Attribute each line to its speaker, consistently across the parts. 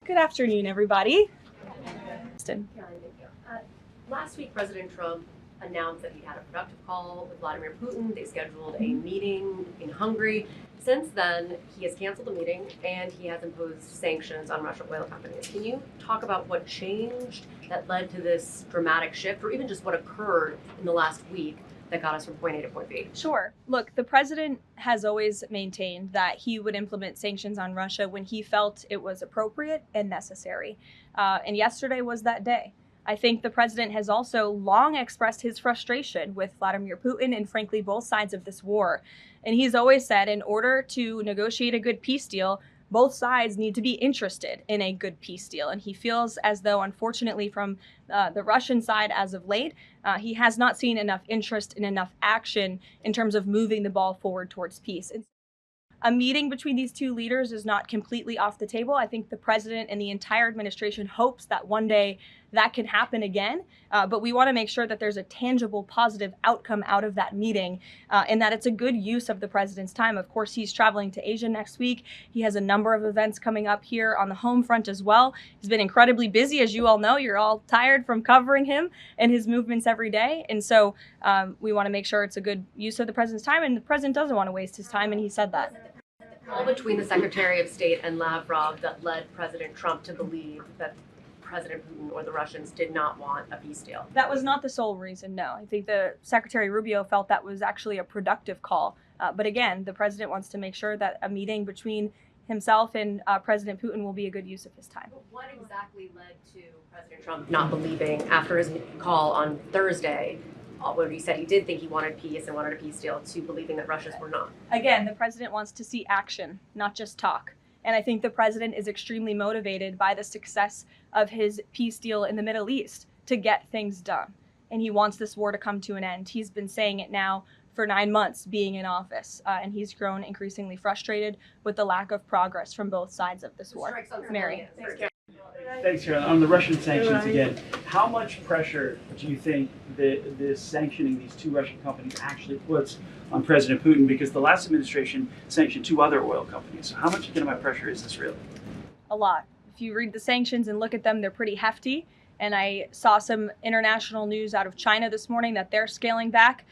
Speaker 1: Good afternoon, everybody.
Speaker 2: Last week, President Trump announced that he had a productive call with Vladimir Putin. They scheduled a meeting in Hungary. Since then, he has canceled the meeting and he has imposed sanctions on Russian oil companies. Can you talk about what changed that led to this dramatic shift, or even just what occurred in the last week that got us from point A to point B?
Speaker 1: Sure. Look, the president has always maintained that he would implement sanctions on Russia when he felt it was appropriate and necessary. And yesterday was that day. I think the president has also long expressed his frustration with Vladimir Putin and, frankly, both sides of this war. And he's always said in order to negotiate a good peace deal, both sides need to be interested in a good peace deal. And he feels as though, unfortunately, from the Russian side as of late, he has not seen enough interest and enough action in terms of moving the ball forward towards peace. And a meeting between these two leaders is not completely off the table. I think the president and the entire administration hopes that one day that can happen again. But we want to make sure that there's a tangible, positive outcome out of that meeting and that it's a good use of the president's time. Of course, he's traveling to Asia next week. He has a number of events coming up here on the home front as well. He's been incredibly busy, as you all know. You're all tired from covering him and his movements every day. And so we want to make sure it's a good use of the president's time. And the president doesn't want to waste his time, and he said that.
Speaker 2: All between the Secretary of State and Lavrov that led President Trump to believe that President Putin or the Russians did not want a peace deal.
Speaker 1: That was not the sole reason, no. I think the Secretary Rubio felt that was actually a productive call. But again, the president wants to make sure that a meeting between himself and President Putin will be a good use of his time.
Speaker 2: But what exactly led to President Trump not believing after his call on Thursday, where he said he did think he wanted peace and wanted a peace deal, to believing that Russians were not?
Speaker 1: Again, the president wants to see action, not just talk. And I think the president is extremely motivated by the success of his peace deal in the Middle East to get things done. And he wants this war to come to an end. He's been saying it now for 9 months being in office, and he's grown increasingly frustrated with the lack of progress from both sides of this war. Mary.
Speaker 3: Thanks, Karoline. On the Russian sanctions again, how much pressure do you think this sanctioning these two Russian companies actually puts on President Putin? Because the last administration sanctioned 2 other oil companies. So how much economic pressure is this really?
Speaker 1: A lot. If you read the sanctions and look at them, they're pretty hefty. And I saw some international news out of China this morning that they're scaling back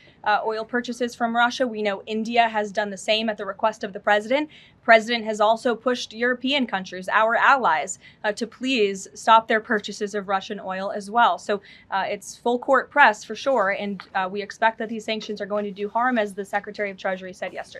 Speaker 1: oil purchases from Russia. We know India has done the same at the request of the president. The president has also pushed European countries, our allies, to please stop their purchases of Russian oil as well. So it's full court press for sure. And we expect that these sanctions are going to do harm, as the Secretary of Treasury said yesterday.